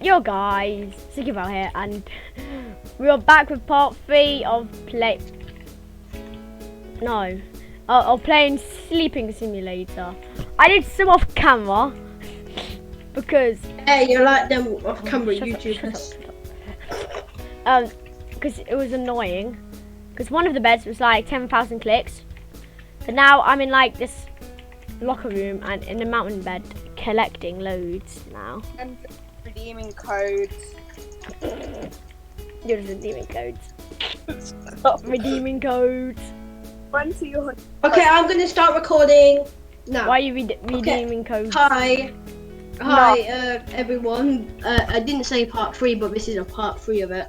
Yo guys, Sigibel here, and we are back with part 3 of playing Sleeping Simulator. I did some off camera because hey, you're like them off camera YouTubers. Because it was annoying. Because one of the beds was like 10,000 clicks, but now I'm in like this locker room and in a mountain bed collecting loads now. And redeeming codes. You're just redeeming codes. Redeeming codes. Okay, I'm gonna start recording now. Why are you redeeming codes? Hi, everyone. I didn't say part 3, but this is a part 3 of it.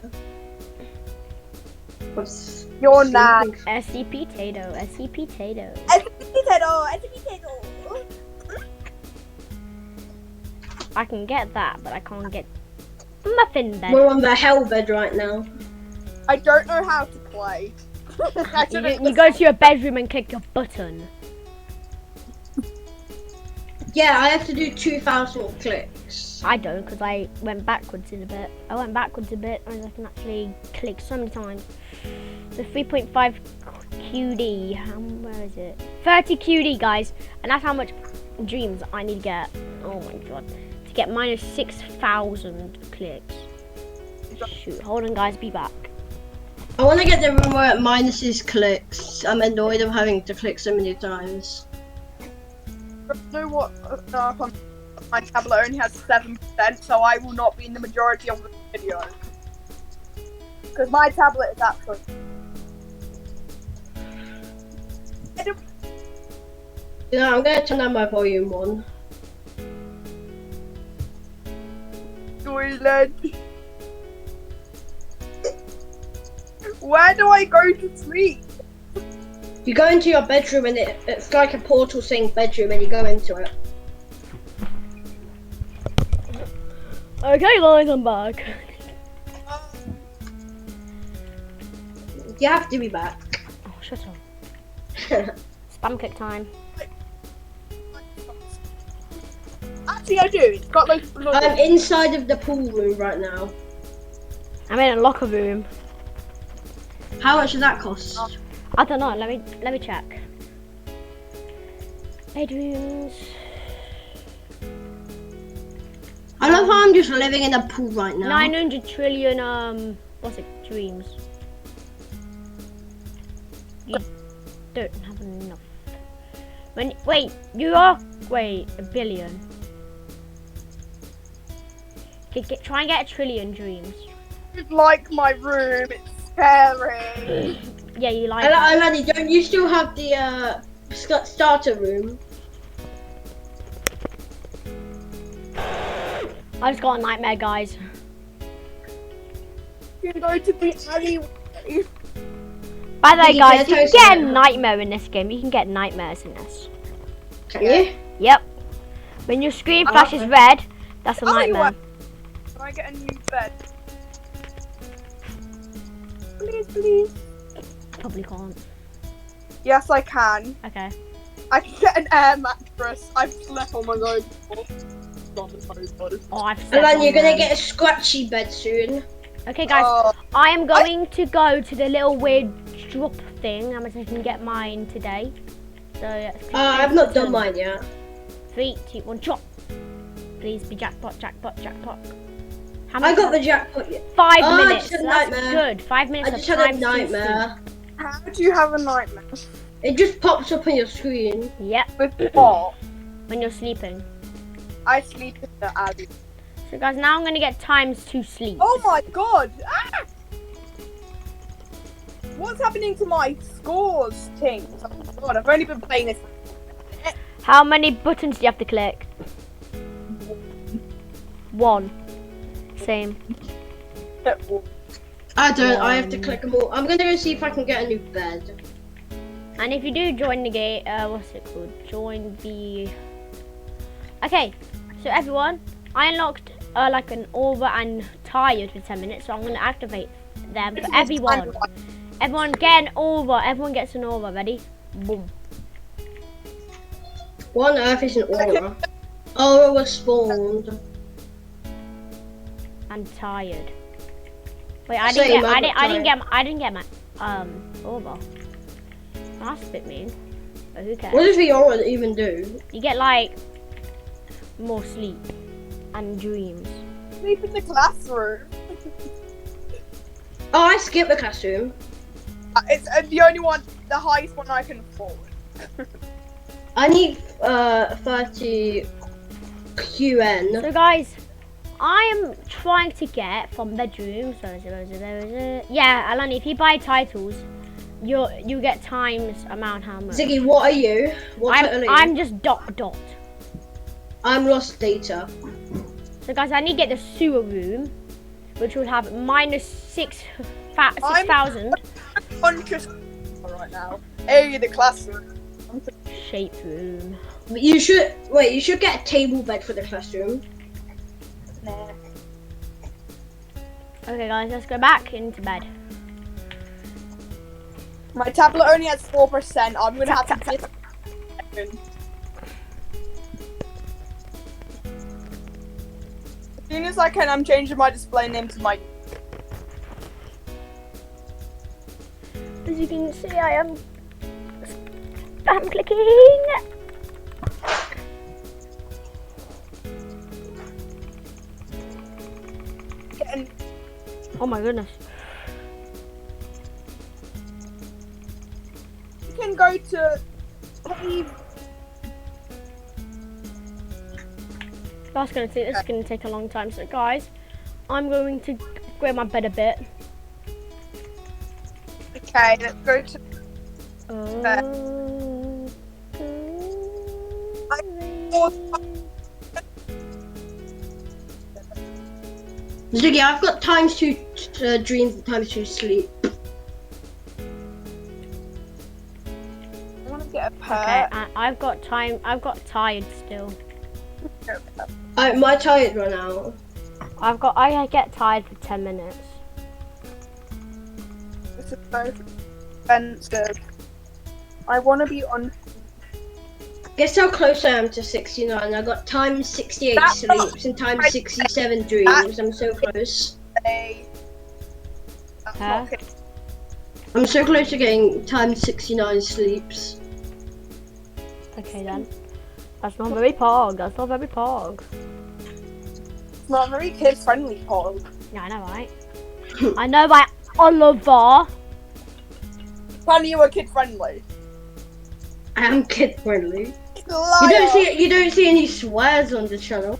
You're not. SCP Tato. SCP Tato. I can get that, but I can't get muffin bed. We're on the hell bed right now. I don't know how to play. You go to your bedroom and click a button. Yeah, I have to do 2,000 clicks. I don't, because I went backwards in a bit. I went backwards a bit, and I can actually click so many times. The 3.5 QD. Where is it? 30 QD, guys, and that's how much dreams I need to get. Oh my god, to get minus 6,000 clicks. Shoot, hold on, guys, be back. I want to get the room where it minuses clicks. I'm annoyed of having to click so many times. You know what? My tablet only has 7%, so I will not be in the majority of the video. Because my tablet is actually. You know, I'm going to turn on my volume on. Toilet. Where do I go to sleep? You go into your bedroom and it's like a portal saying bedroom and you go into it. Okay, guys, I'm back. You have to be back. Oh, shut up. Spam kick time. Actually, I do. It's got like. I'm inside of the pool room right now. I'm in a locker room. How much does that cost? I don't know. Let me check. Bedrooms. I love how I'm just living in a pool right now. 900 trillion. What's it? Dreams. You don't have enough. Wait, a billion. Okay, try and get a trillion dreams. Like my room, it's scary. Yeah, you like I really don't. You still have the starter room. I just got a nightmare, guys. You can go to the alleyway. By the way, guys, you can get a toaster. nightmare in this game. You can get nightmares in this. Can you? Yep. When your screen flashes red, that's a Alleyway. nightmare. Can I get a new bed? Please, please. Probably can't. Yes, I can. Okay. I can get an air mattress. I've slept on my own before. Oh, I've And slept then on you're gonna them. get a scratchy bed soon. Okay, guys. Oh. I am going to go to the little weird drop thing. I'm going to get mine today. So let's I've not done mine yet. 3, 2, 1, drop. Please be jackpot, jackpot, jackpot. How I got the jackpot yet. 5 Oh, I minutes. just had a That's nightmare. good. 5 minutes I of just had time a to nightmare. How do you have a nightmare? It just pops up on your screen. sleep. Yep. With what? When you're sleeping. I sleep in the alley. So guys, now I'm going to get times to sleep. Oh my god! Ah! What's happening to my scores, things? Oh my god, I've only been playing this. How many buttons do you have to click? 1. Same. I don't. I have to click them all. I'm gonna go see if I can get a new bed. And if you do join the game, what's it called? Join the... Okay, so everyone, I unlocked like an aura and tired for 10 minutes, so I'm going to activate them for everyone. Everyone get an aura. Everyone gets an aura. Ready? Boom. What on earth is an aura? Aura was spawned. and tired. Wait, I Same, didn't I get my over. That's a bit mean. But who cares? What does the aura even do? You get like more sleep and dreams. Sleep in the classroom. Oh, I skipped the classroom. It's the only one, the highest one I can afford. I need 30 QN. So guys, I am trying to get from bedrooms. Yeah, Alani, if you buy titles, you get times amount how much. Ziggy, what are you? What title are you? I'm just dot. I'm lost data. So guys, I need to get the sewer room, which will have minus 6,000. I'm conscious right now. Hey, the classroom. Shape room. You should wait. You should get a table bed for the classroom. Nah. Okay, guys, let's go back into bed. My tablet only has 4%. I'm gonna have to dis- As soon as I can, I'm changing my display name to my. As you can see, I'm clicking. And Oh my goodness. you can go to. This is gonna take a long time. So guys, I'm going to grab my bed a bit. Okay, let's go to. Ziggy, I've got times 2 dreams and times 2 sleep. I want to get a Okay, pet. I've got time. I've got tired still. My tired run out. I get tired for 10 minutes. This is so expensive. I want to be on. Guess how close I am to 69. I got times 68 That's sleeps and times 67 dreams. I'm so close. A. That's Huh? not good. I'm so close to getting times 69 sleeps. Okay then. That's not very pog. That's not very pog. It's not very kid friendly, Paul. Yeah, I know, right? I know by Oliver. Apparently you were kid friendly. I am kid friendly. Liar. You don't see any swears on the channel.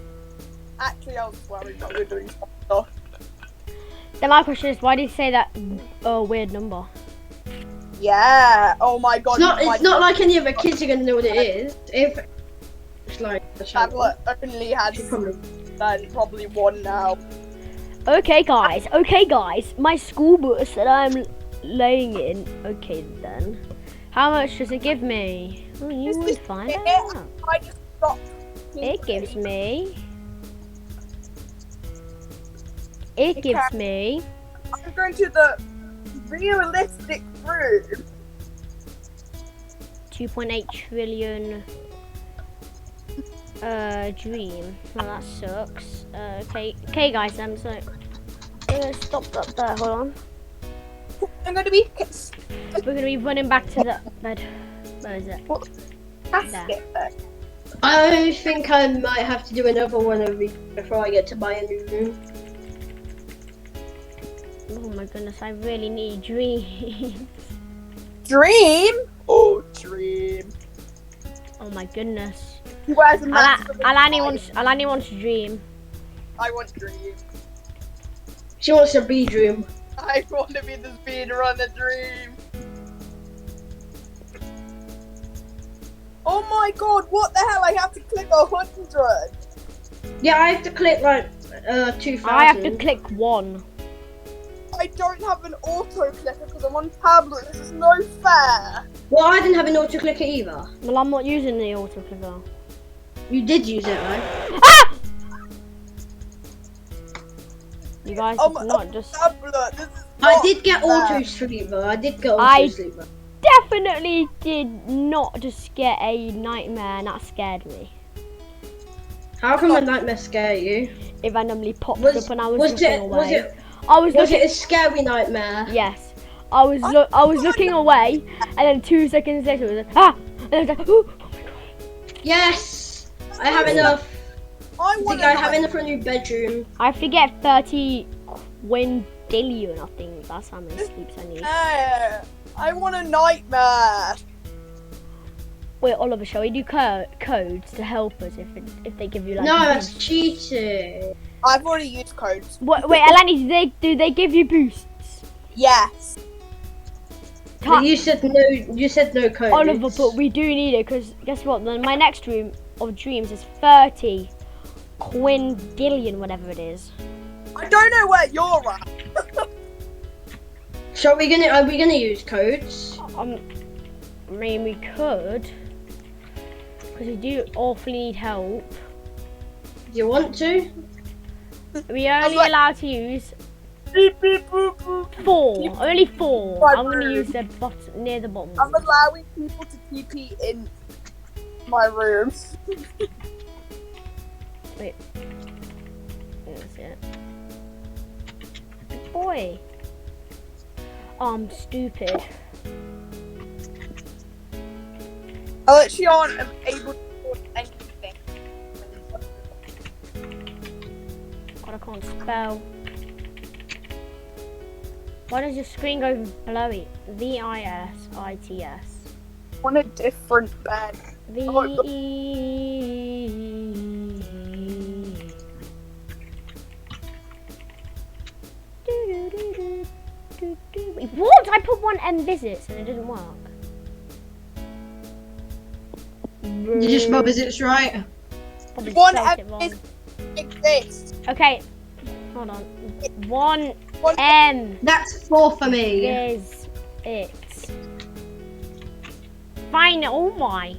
Actually, I was swearing that we were doing stuff. Then my question is, why did you say that weird number? Yeah. Oh my god. It's not like any other kids are gonna know what it is. If it's like the channel. Tablet only had probably one now. Okay guys, my school bus that I'm laying in. Okay then. How much does it give me? Oh, you This want is to find it. out. I just stopped. It gives me. It gives me. I'm going to the realistic room. 2.8 trillion dream. Well, that sucks. Okay guys, I'm so stop that there, hold on. I'm going to be We're gonna be running back to the bed. Where is it? casket there. I think I might have to do another one a week before I get to buy a new room. Oh my goodness, I really need dreams. Dream? Oh, dream. Oh my goodness. Where's the max? Alani wants dream. I want dream. She wants to be dream. I want to be the speedrunner dream. Oh my god, what the hell? I have to click 100. Yeah, I have to click like 2,000. I have to click 1. I don't have an auto clicker because I'm on tablet. This is no fair. Well, I didn't have an auto clicker either. Well, I'm not using the auto clicker. You did use it, right? Ah! You guys, Oh it's not just. Tablet. This is I not did get fair. auto sleeper. I did get I- auto sleeper. Definitely did not just get a nightmare, and that scared me. How can a nightmare scare you? It randomly popped Was- up when I was was looking it- away. was it- I was Was looking. it a scary nightmare? Yes. I was looking away, and then 2 seconds later it was like, ah, and I was like, oh my god. Yes! I have enough. I I want think I have enough for a new bedroom. I forget 30 quintillion. I think that's how many sleeps I need. I want a nightmare. Wait, Oliver, shall we do codes to help us if they give you like? No, a that's boost? I've already used codes. Wait, Alani, do they give you boosts? Yes. But you said no. You said no code. Oliver, but we do need it because guess what? Then my next room of dreams is 30 quintillion, whatever it is. I don't know where you're at. So are we gonna use codes? I mean, we could because we do awfully need help. Do you want to? We are only like- allowed to use Beep, beep, boop, boop. 4. Only 4. My I'm going to room. use the bottom near the bottom. I'm allowing people to TP in my room. Wait. That's it. Boy. Oh, I'm stupid. I literally aren't able to do anything. God, I can't spell. Why does your screen go blowy? VISITS. I want a different bed. What? I put one M visits and it didn't work. Did you spell visits right? Probably One spelled M it wrong. is exists. Okay, hold on. One One M That's 4 for me. is it. Fine, oh my.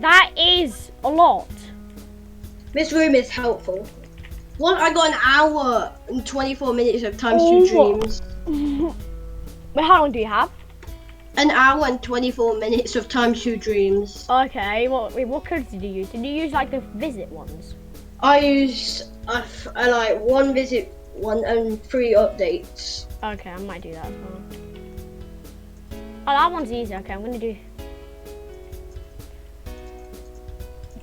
That is a lot. This room is helpful. What? I got an hour and 24 minutes of times Oh. 2 dreams. Wait, how long do you have? An hour and 24 minutes of times 2 dreams. Okay, what codes did you use? Did you use like the visit ones? I use I like 1 visit, 1 and 3 updates. Okay, I might do that as well. Oh, that one's easy. Okay, I'm gonna do.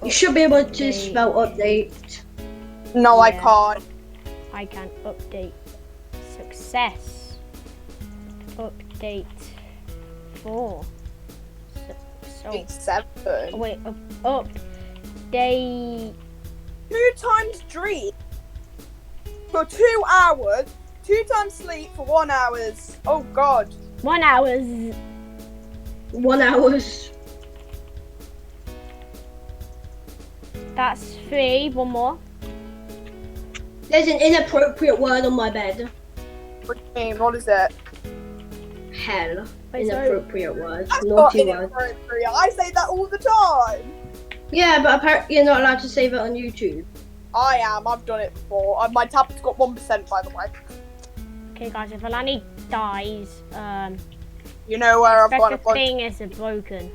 You should be able to Update. spell update. No, I Yeah. can't. I can update success. Update 4. So It's 7. wait, update. 2 times dream for 2 hours. 2 times sleep for 1 hour. Oh god. 1 hour. 1 hours. That's 3. One more. There's an inappropriate word on my bed. What is it? Hell. Wait, so- Inappropriate word. That's not Naughty word. inappropriate. I say that all the time. Yeah, but apparently you're not allowed to save it on YouTube. I am. I've done it before. My tablet's got 1%, by the way. Okay, guys, if Alani dies, You know where I've expect gone. the I've gone. thing is broken.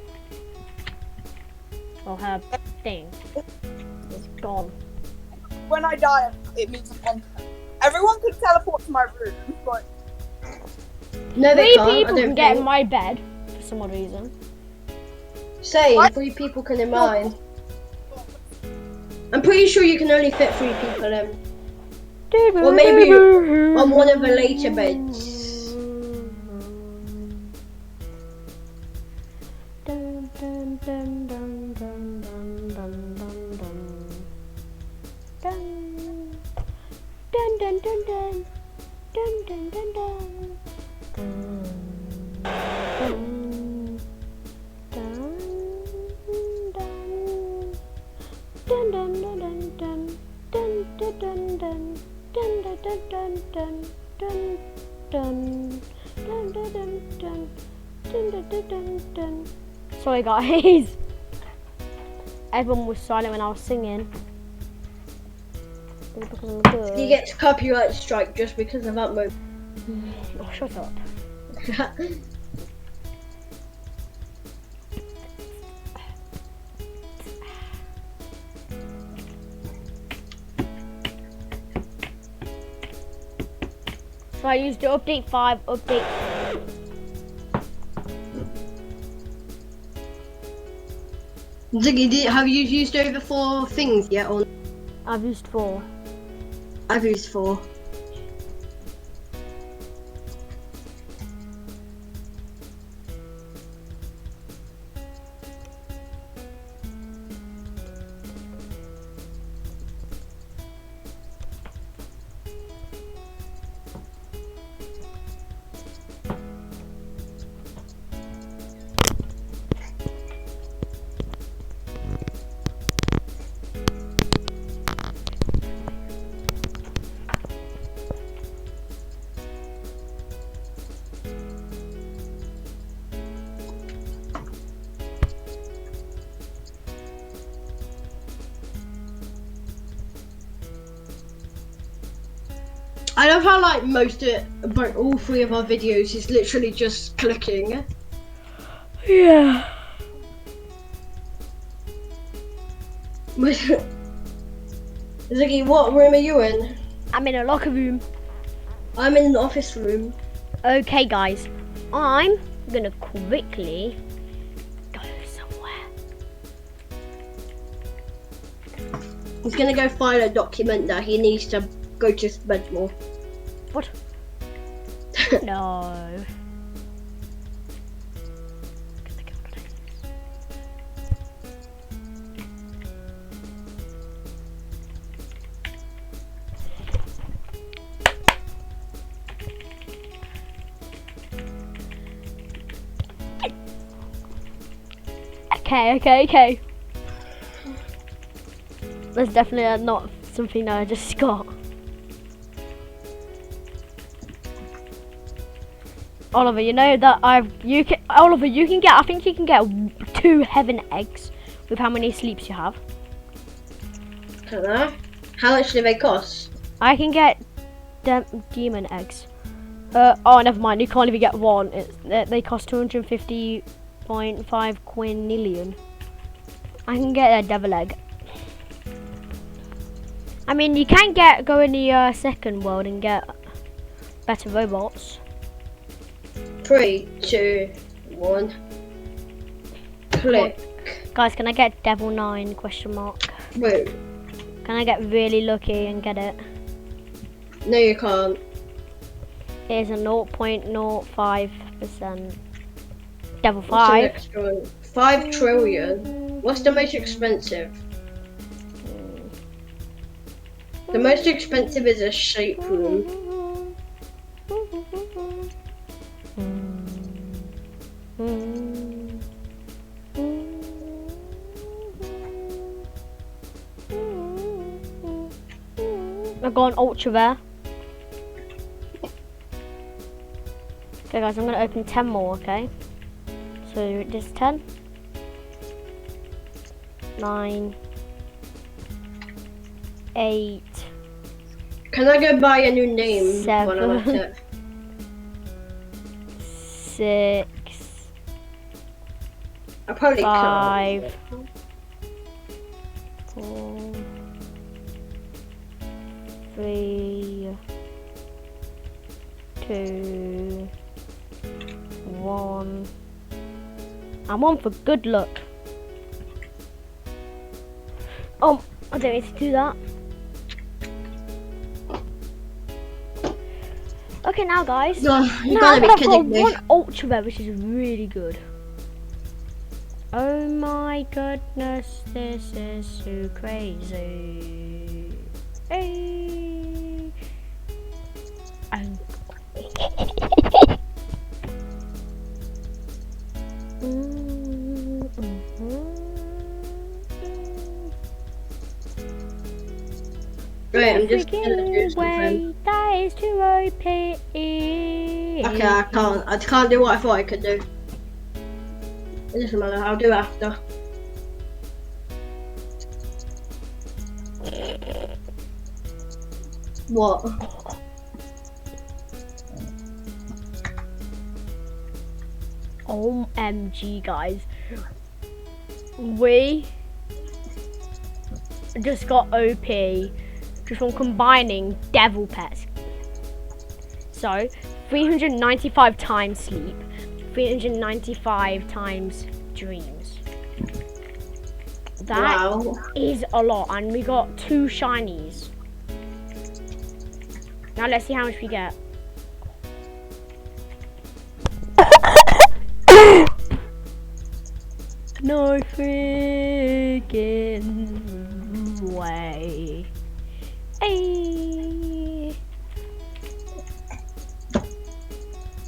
Or her thing is gone. When I die, it means I'm gone. Everyone can teleport to my room, but No, they 3 can't. I people don't can get in think. my bed for some odd reason. Same. What? 3 people can in mine. I'm pretty sure you can only fit 3 people in. Or maybe on one of the later beds. Dun, dun, dun, dun, dun, dun, dun, dun, dun. Dun. Dun, dun, dun, dun. Dun, dun, dun, dun. Dun, dun, dun. Dun, dun, dun, dun, dun. Dun, dun, dun, dun. Dun, dun, dun, dun, dun. Dun, dun. Dun, dun, dun, dun. Dun, dun, dun, dun, dun. Sorry guys. Everyone was silent when I was singing. Because I'm good. You get copyright strike just because of that move. Oh, shut up. So I used the update 5, update. Ziggy, have you used over 4 things yet? Or I've used 4. I've used 4. I love how like about all 3 of our videos is literally just clicking. Yeah. Ziggy, what room are you in? I'm in a locker room. I'm in the office room. Okay, guys. I'm gonna quickly go somewhere. He's gonna go find a document that he needs to go to bed more. What? No. Okay. That's definitely not something that I just got. Oliver, you know that Oliver, you can get, I think you can get 2 heaven eggs with how many sleeps you have. I don't know. How much do they cost? I can get demon eggs. Oh, never mind. You can't even get 1. They cost 250.5 quinillion. I can get a devil egg. I mean, you can go in the second world and get better robots. 3, 2, 1. Click. Guys, can I get Devil 9 question mark? Wait. Can I get really lucky and get it? No, you can't. It is a 0.05%. Devil What's the 5. next one? 5 trillion. What's the most expensive? The most expensive is a shape room. I've got an ultra rare. Okay guys, I'm gonna open 10 more, okay? So this is 10. 9. 8. Can I go buy a new name? 7. When I left it? 6. I probably 5. can't. 4. 3. 2. 1. I'm on for good luck. Oh, I don't need to do that. Okay, now guys. No, you Now gotta be I've got kidding me. 1 ultra rare, which is really good. Oh my goodness, this is so crazy. Hey. Right, I'm just gonna do something. That is too OP. Okay, I can't do what I thought I could do. It doesn't matter, I'll do after. What? OMG, guys. We just got OP just from combining devil pets. So 395 times sleep, 395 times dreams. That is a lot, and we got 2 shinies. Now let's see how much we get. No freaking way. Hey.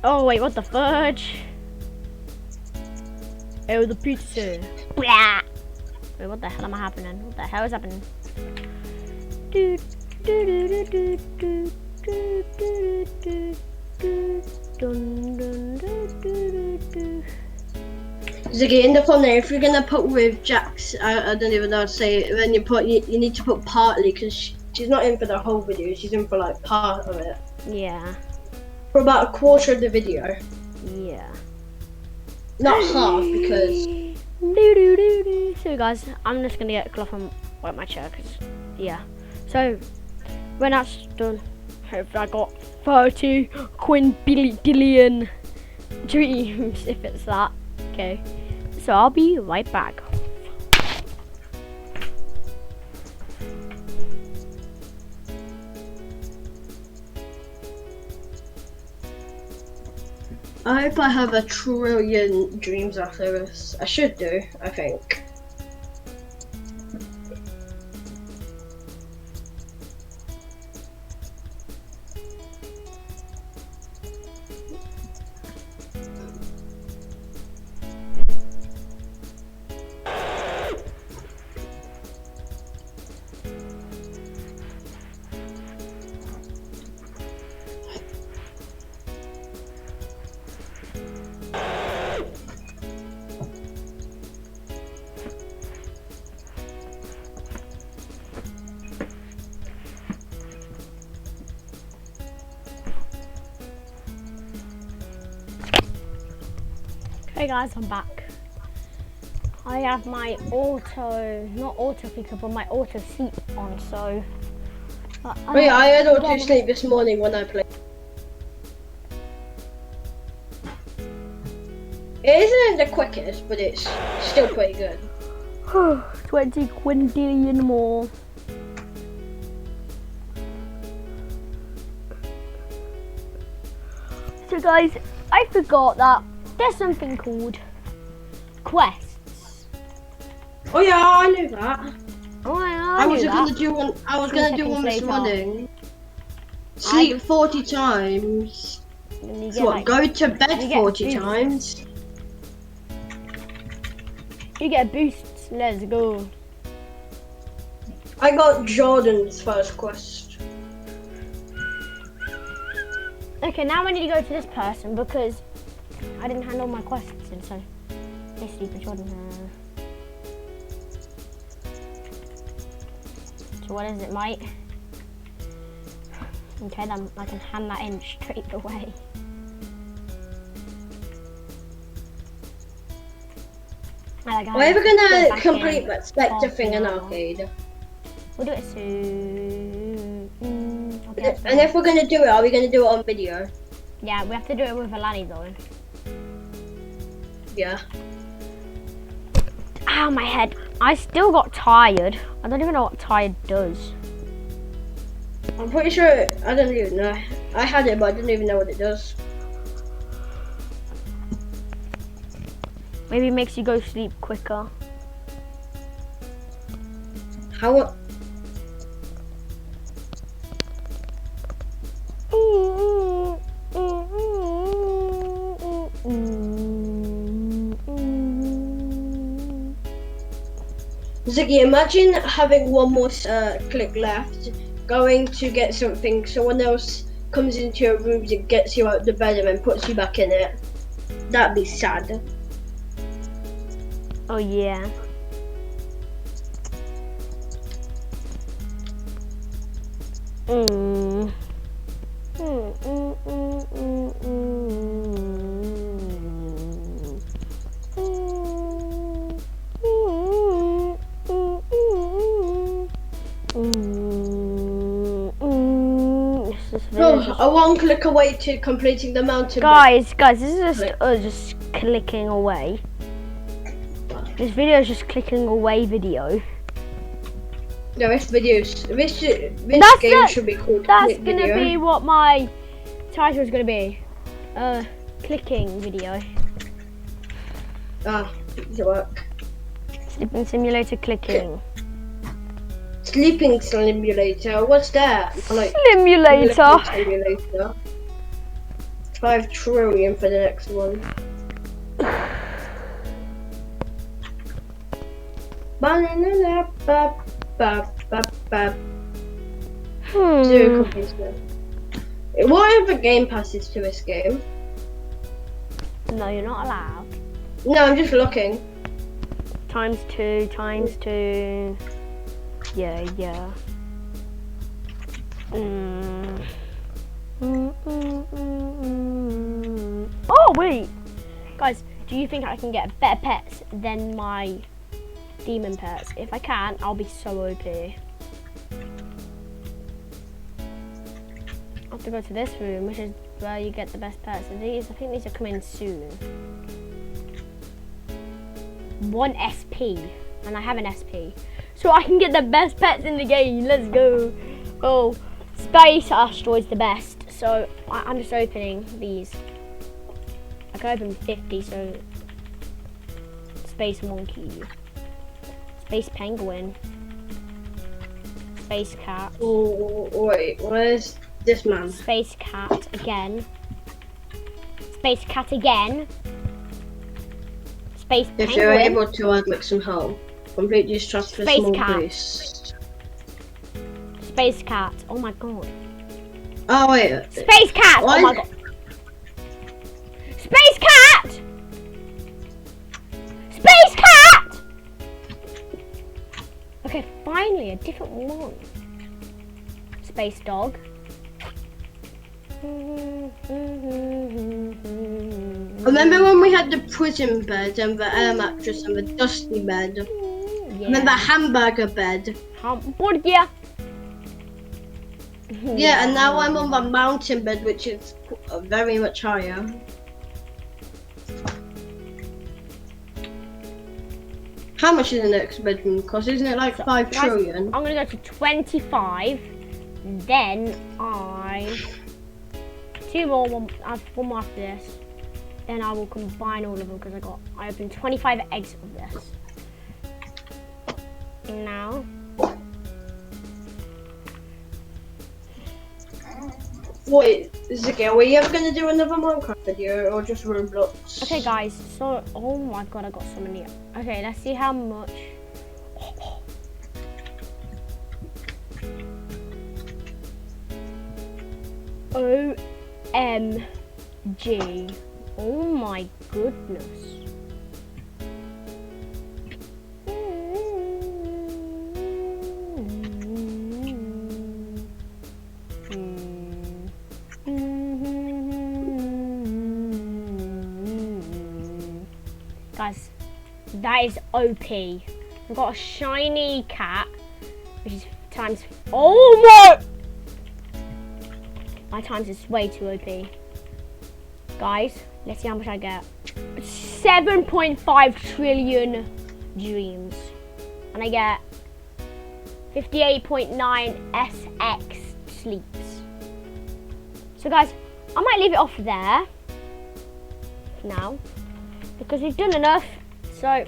Oh wait, what the fudge? Oh, the pizza. Blah. Wait, what the hell am I happening? What the hell is happening? Ziggy, in the thumbnail, if you're gonna put with Jax, I don't even know how to say it. Then you need to put partly, because she's not in for the whole video. She's in for like part of it. Yeah. For about a quarter of the video. Yeah. Not half, because. So guys, I'm just gonna get a cloth and wipe my chair, cause yeah. So when that's done, hopefully I got 30 quintillion dreams, if it's that. Okay. So I'll be right back. I hope I have 1 trillion dreams after this. I should do, I think. Hey guys, I'm back. I have my not auto picker, but my auto sleep on, so. Wait, I had auto sleep this morning when I played. It isn't the quickest, but it's still pretty good. 20 quintillion more. So guys, I forgot that there's something called quests. Oh yeah, I knew that. Oh, I was gonna do one. I was gonna do one this morning. Sleep 40 times. So what? Go to bed 40 times. You get boosts. Let's go. I got Jordan's first quest. Okay, now I need to go to this person because I didn't hand all my quests in, so let's sleep with Jordan. So what is it, mate? Okay, then I can hand that in straight away. We're ever gonna complete that Spectre thing in arcade? We'll do it soon. Okay, and if we're gonna do it, are we gonna do it on video? Yeah, we have to do it with Alani though. Yeah. Ow, my head. I still got tired. I don't even know what tired does. I'm pretty sure, I don't even know. I had it, but I didn't even know what it does. Maybe it makes you go sleep quicker. How? Ziggy, imagine having one more click left, going to get something, someone else comes into your room and gets you out of the bed and then puts you back in it. That'd be sad. Oh yeah. This video is Oh, a one click away to completing the mountain. guys, this is just clicking away. This video is just clicking away video. No, this game should be called That's click gonna video. be what my title is gonna be. Clicking video. Ah, does it work? Sleeping simulator clicking. Sleeping simulator. What's that? Like Simulator. simulator. 5 trillion for the next one. Zero copies. What other game passes to this game? No, you're not allowed. No, I'm just looking. Times 2, times 2. Yeah. Oh wait, guys, do you think I can get better pets than my demon pets? If I can, I'll be so OP. I have to go to this room, which is where you get the best pets. And I think these are coming soon. 1 SP, and I have an SP, so I can get the best pets in the game. Let's go. Oh, space asteroid's the best, so I'm just opening these. I can open 50, so space monkey, space penguin, space cat. Oh wait, where's this man? Space cat again. Space cat again. Space If penguin. you're able to, I'd like some help. Complete these trust for Space small cat. place. Space cat. Oh my god. Oh wait. Space cat. What? Oh my god. Space cat. Space cat. Okay, finally a different one. Space dog. Remember when we had the prison bed and the air mattress and the dusty bed? Yeah. Remember hamburger bed? Hamburger. Yeah, and now I'm on the mountain bed, which is very much higher. How much is the next bedroom cost? Isn't it like 5 Guys, trillion? I'm gonna go to 25. Then two more. I have one more after this. Then I will combine all of them because I opened 25 eggs of this. Now. Wait, Ziggy, are we ever gonna do another Minecraft video or just Roblox? Okay, guys. So, oh my god, I got so many. Okay, let's see how much. OMG. Oh my goodness. Guys, that is OP. I've got a shiny cat, which is times. Oh my! My times is way too OP. Guys, let's see how much I get. 7.5 trillion dreams. And I get 58.9 SX sleeps. So guys, I might leave it off there now because we've done enough. So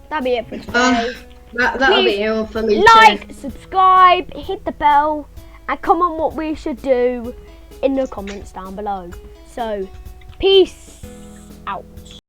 that'll be it for today. That'll be all for me. Like, subscribe, hit the bell, and comment what we should do in the comments down below. So, peace out.